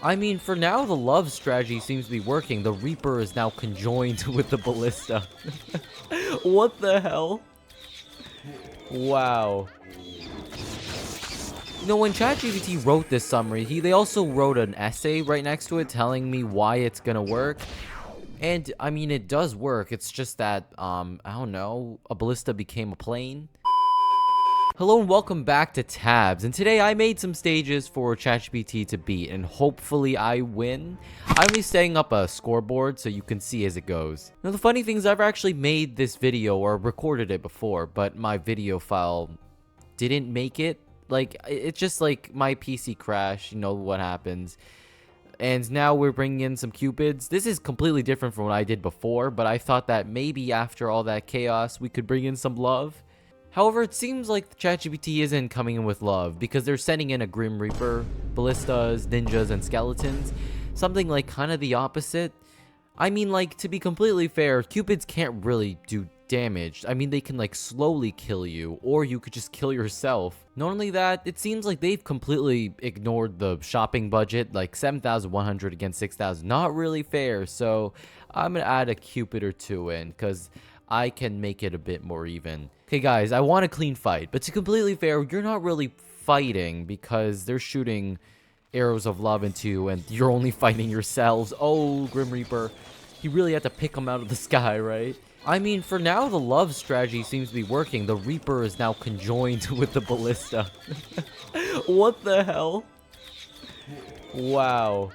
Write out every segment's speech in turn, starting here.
I mean, for now, the love strategy seems to be working. The Reaper is now conjoined with the Ballista. What the hell? Wow. You know, when ChatGPT wrote this summary, they also wrote an essay right next to it telling me why it's gonna work. And, I mean, it does work. It's just that, I don't know, a ballista became a plane. Hello and welcome back to Tabs, and today I made some stages for ChatGPT to beat, and hopefully I win. I'm be setting up a scoreboard so you can see as it goes. Now the funny thing is I've actually made this video or recorded it before, but my video file didn't make it. Like, it's just like my PC crashed, you know what happens. And now we're bringing in some cupids. This is completely different from what I did before, but I thought that maybe after all that chaos we could bring in some love. However, it seems like ChatGPT isn't coming in with love because they're sending in a Grim Reaper, ballistas, ninjas, and skeletons. Something like kind of the opposite. I mean, like, to be completely fair, cupids can't really do damage. I mean, they can like slowly kill you, or you could just kill yourself. Not only that, it seems like they've completely ignored the shopping budget, like 7,100 against 6,000. Not really fair, so I'm gonna add a cupid or two in, because I can make it a bit more even. Okay guys, I want a clean fight, but to completely fair, you're not really fighting because they're shooting arrows of love into you and you're only fighting yourselves. Oh, Grim Reaper. You really had to pick them out of the sky, right? I mean, for now, the love strategy seems to be working. The Reaper is now conjoined with the Ballista. What the hell? Wow.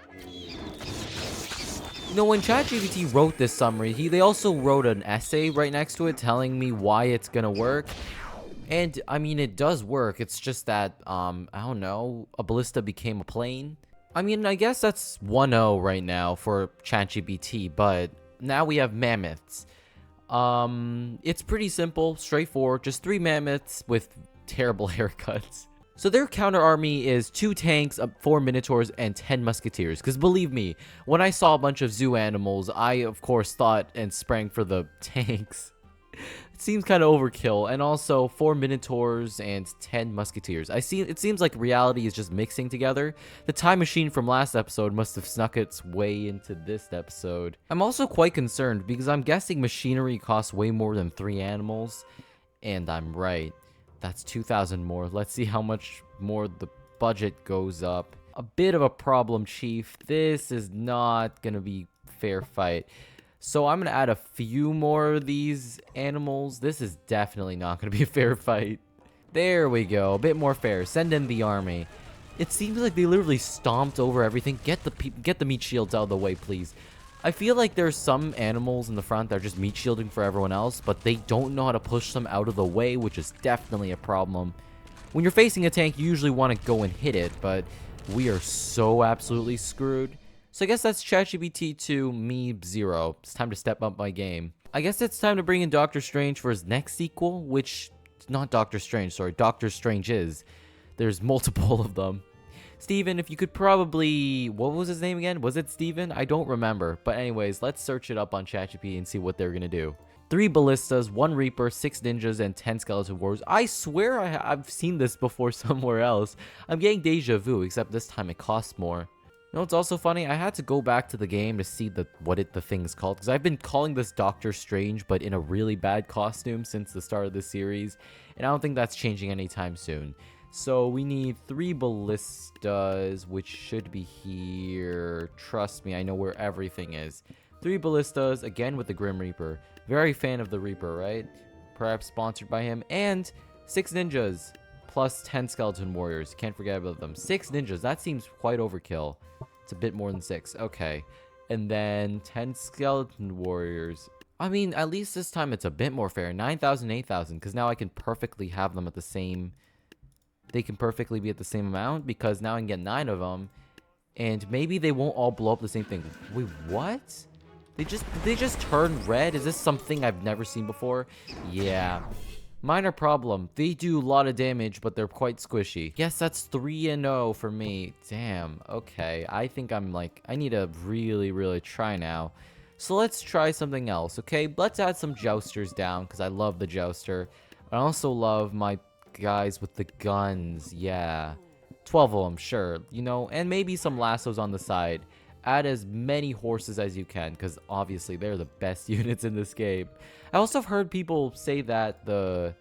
You know, when ChatGPT wrote this summary, they also wrote an essay right next to it telling me why it's gonna work. And, I mean, it does work. It's just that, I don't know, a ballista became a plane. I mean, I guess that's 1-0 right now for ChatGPT, but now we have mammoths. It's pretty simple, straightforward, just 3 mammoths with terrible haircuts. So their counter army is 2 tanks, 4 minotaurs, and 10 musketeers. Because believe me, when I saw a bunch of zoo animals, I of course thought and sprang for the tanks. It seems kind of overkill. And also 4 minotaurs and 10 musketeers. It seems like reality is just mixing together. The time machine from last episode must have snuck its way into this episode. I'm also quite concerned because I'm guessing machinery costs way more than 3 animals. And I'm right. That's 2,000 more. Let's see how much more the budget goes up. A bit of a problem, Chief. This is not gonna be fair fight. So I'm gonna add a few more of these animals. This is definitely not gonna be a fair fight. There we go. A bit more fair. Send in the army. It seems like they literally stomped over everything. Get the meat shields out of the way, please. I feel like there's some animals in the front that are just meat shielding for everyone else, but they don't know how to push them out of the way, which is definitely a problem. When you're facing a tank, you usually want to go and hit it, but we are so absolutely screwed. So I guess that's ChatGPT to me 0. It's time to step up my game. I guess it's time to bring in Doctor Strange for his next sequel, which, not Doctor Strange, sorry, Doctor Strange is. There's multiple of them. Steven, if you could probably... What was his name again? Was it Steven? I don't remember. But anyways, let's search it up on ChatGPT and see what they're gonna do. 3 ballistas, 1 reaper, 6 ninjas, and 10 skeleton warriors. I swear I've seen this before somewhere else. I'm getting deja vu, except this time it costs more. You know what's also funny? I had to go back to the game to see the thing is called. Because I've been calling this Doctor Strange, but in a really bad costume since the start of the series. And I don't think that's changing anytime soon. So we need 3 ballistas, which should be here. Trust me, I know where everything is. 3 ballistas, again with the Grim Reaper. Very fan of the Reaper, right? Perhaps sponsored by him. And 6 ninjas, plus 10 skeleton warriors. Can't forget about them. 6 ninjas, that seems quite overkill. It's a bit more than 6. Okay. And then 10 skeleton warriors. I mean, at least this time it's a bit more fair. 9,000, 8,000, because now I can perfectly have them at the same... They can perfectly be at the same amount because now I can get 9 of them, and maybe they won't all blow up the same thing. Wait, what? They just turn red? Is this something I've never seen before? Yeah. Minor problem. They do a lot of damage, but they're quite squishy. Yes, that's 3-0 for me. Damn. Okay. I think I'm like, I need to really try now. So let's try something else, okay? Let's add some jousters down because I love the jouster. I also love my guys with the guns. Yeah. 12 of them, sure. You know, and maybe some lassos on the side. Add as many horses as you can, because obviously they're the best units in this game. I also have heard people say that the,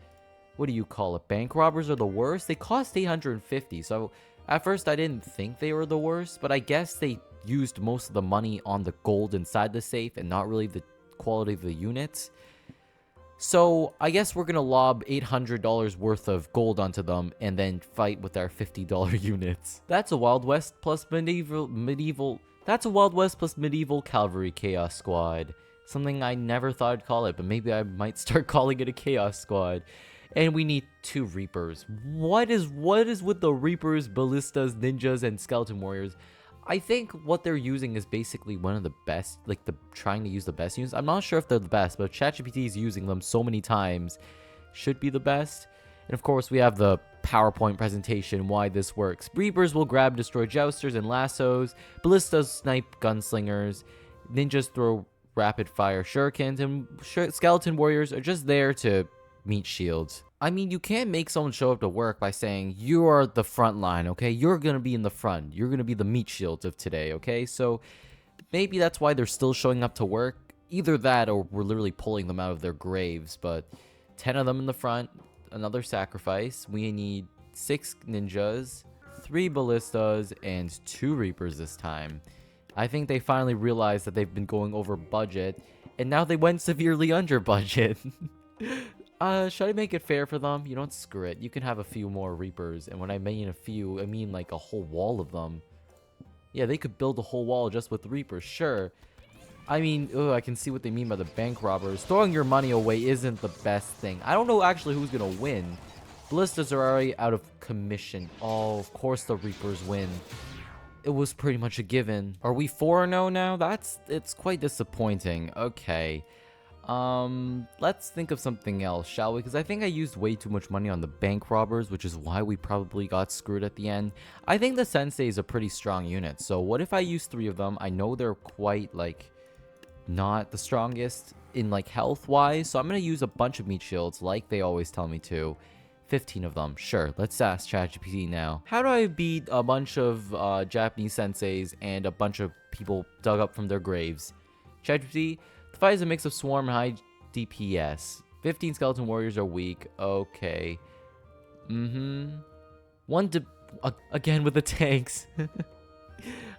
what do you call it, bank robbers are the worst. They cost 850, so at first I didn't think they were the worst, but I guess they used most of the money on the gold inside the safe and not really the quality of the units. So I guess we're gonna lob $800 worth of gold onto them and then fight with our $50 units. That's a Wild West plus medieval. That's a Wild West plus medieval cavalry chaos squad. Something I never thought I'd call it, but maybe I might start calling it a chaos squad. And we need 2 Reapers. What is with the Reapers, ballistas, ninjas, and skeleton warriors? I think what they're using is basically one of the best, like trying to use the best units. I'm not sure if they're the best, but ChatGPT is using them so many times, should be the best. And of course, we have the PowerPoint presentation why this works. Reapers will grab and destroy jousters and lassos. Ballistas snipe gunslingers. Ninjas throw rapid fire shurikens, and skeleton warriors are just there to meet shields. I mean, you can't make someone show up to work by saying, you are the front line, okay? You're gonna be in the front. You're gonna be the meat shields of today, okay? So maybe that's why they're still showing up to work. Either that or we're literally pulling them out of their graves. But 10 of them in the front, another sacrifice. We need 6 ninjas, 3 ballistas, and 2 reapers this time. I think they finally realized that they've been going over budget, and now they went severely under budget. Should I make it fair for them? You don't screw it. You can have a few more Reapers. And when I mean a few, I mean like a whole wall of them. Yeah, they could build a whole wall just with Reapers, sure. I mean, I can see what they mean by the bank robbers. Throwing your money away isn't the best thing. I don't know actually who's going to win. Ballistas are already out of commission. Oh, of course the Reapers win. It was pretty much a given. Are we 4-0 now? It's quite disappointing. Okay. Let's think of something else, shall we? Because I think I used way too much money on the bank robbers, which is why we probably got screwed at the end. I think the sensei is a pretty strong unit, so what if I use 3 of them? I know they're quite, like, not the strongest in, like, health-wise, so I'm gonna use a bunch of meat shields, like they always tell me to. 15 of them, sure. Let's ask ChatGPT now. How do I beat a bunch of Japanese senseis and a bunch of people dug up from their graves? ChatGPT, the fight is a mix of swarm and high DPS. 15 skeleton warriors are weak. Okay. Again with the tanks.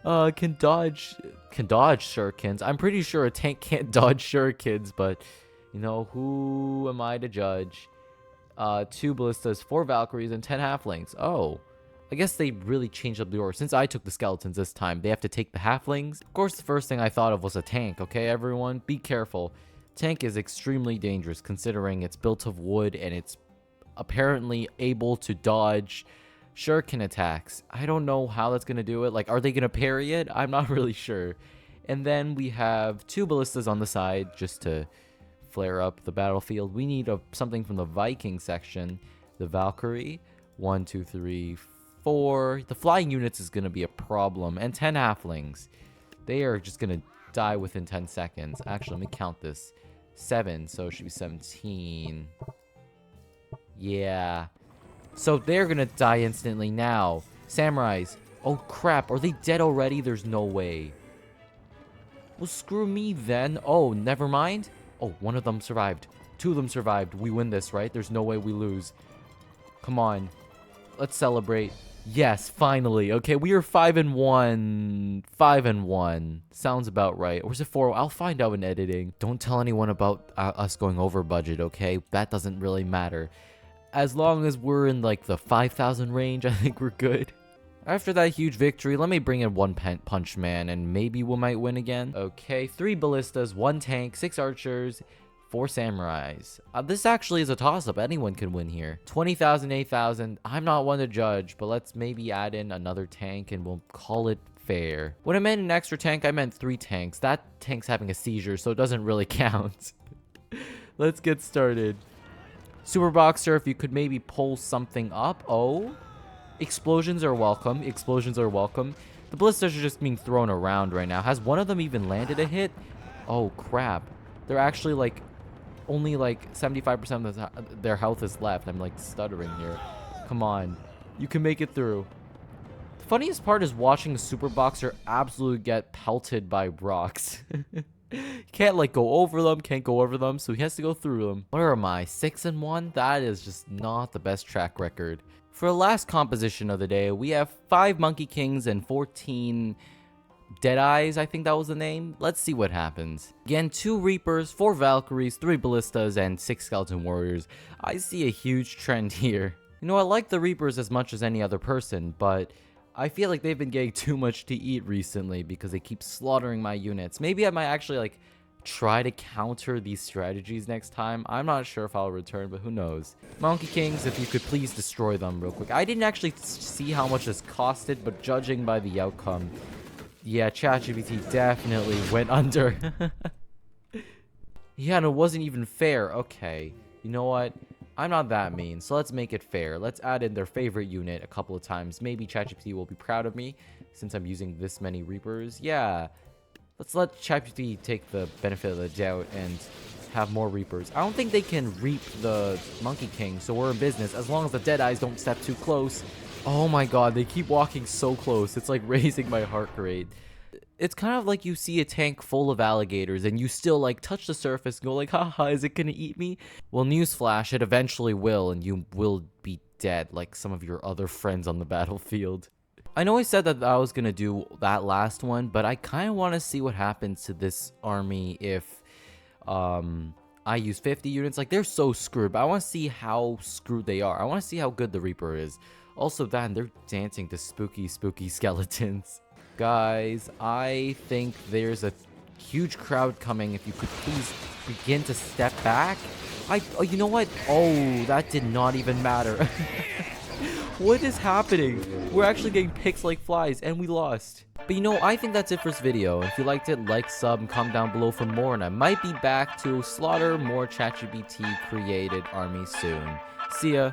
Can dodge shurikens. I'm pretty sure a tank can't dodge shurikens, but you know, who am I to judge? 2 ballistas, 4 valkyries, and 10 halflings. Oh. I guess they really changed up the order. Since I took the skeletons this time, they have to take the halflings. Of course, the first thing I thought of was a tank, okay, everyone? Be careful. Tank is extremely dangerous, considering it's built of wood and it's apparently able to dodge shuriken attacks. I don't know how that's going to do it. Like, are they going to parry it? I'm not really sure. And then we have 2 ballistas on the side, just to flare up the battlefield. We need something from the Viking section. The Valkyrie. 1, 2, 3, 4. The flying units is going to be a problem. And 10 halflings. They are just going to die within 10 seconds. Actually, let me count this. 7, so it should be 17. Yeah. So they're going to die instantly now. Samurais. Oh, crap. Are they dead already? There's no way. Well, screw me then. Oh, never mind. Oh, one of them survived. 2 of them survived. We win this, right? There's no way we lose. Come on. Let's celebrate. Yes, finally. Okay, we are 5-1. 5-1. Sounds about right. Or is it 4? I'll find out in editing. Don't tell anyone about us going over budget, okay? That doesn't really matter. As long as we're in, like, the 5,000 range, I think we're good. After that huge victory, let me bring in 1 punch man, and maybe we might win again. Okay, 3 ballistas, 1 tank, 6 archers, 4 samurais. This actually is a toss-up. Anyone can win here. 20,000, 8,000. I'm not one to judge, but let's maybe add in another tank, and we'll call it fair. When I meant an extra tank, I meant 3 tanks. That tank's having a seizure, so it doesn't really count. Let's get started. Super Boxer, if you could maybe pull something up. Oh, explosions are welcome. Explosions are welcome. The ballistas are just being thrown around right now. Has one of them even landed a hit? Oh, crap. They're actually, like, only, like, 75% of their health is left. I'm, like, stuttering here. Come on. You can make it through. Funniest part is watching a super boxer absolutely get pelted by rocks. Can't like go over them, can't go over them, so he has to go through them. Where am I? 6-1? That is just not the best track record. For the last composition of the day, we have 5 Monkey Kings and 14 Deadeyes, I think that was the name. Let's see what happens. Again, 2 Reapers, 4 Valkyries, 3 Ballistas, and 6 Skeleton Warriors. I see a huge trend here. You know, I like the Reapers as much as any other person, but I feel like they've been getting too much to eat recently because they keep slaughtering my units. Maybe I might actually like try to counter these strategies next time. I'm not sure if I'll return, but who knows. Monkey Kings, if you could please destroy them real quick. I didn't actually see how much this costed, but judging by the outcome, yeah, ChatGPT definitely went under. Yeah, and it wasn't even fair. Okay, you know what? I'm not that mean, so let's make it fair. Let's add in their favorite unit a couple of times. Maybe ChatGPT will be proud of me since I'm using this many Reapers. Yeah, let's let ChatGPT take the benefit of the doubt and have more Reapers. I don't think they can reap the Monkey King, so we're in business as long as the Deadeyes don't step too close. Oh my god, they keep walking so close. It's like raising my heart rate. It's kind of like you see a tank full of alligators and you still like touch the surface and go like, haha, is it gonna eat me? Well, newsflash, it eventually will, and you will be dead like some of your other friends on the battlefield. I know I said that I was gonna do that last one, but I kind of want to see what happens to this army if I use 50 units. Like, they're so screwed, but I want to see how screwed they are. I want to see how good the Reaper is. Also, then they're dancing to spooky skeletons. Guys, I think there's a huge crowd coming. If you could please begin to step back. Oh, you know what? Oh, that did not even matter. What is happening? We're actually getting picked like flies, and we lost. But you know, I think that's it for this video. If you liked it, like, sub, and comment down below for more, and I might be back to slaughter more ChatGPT created armies soon. See ya.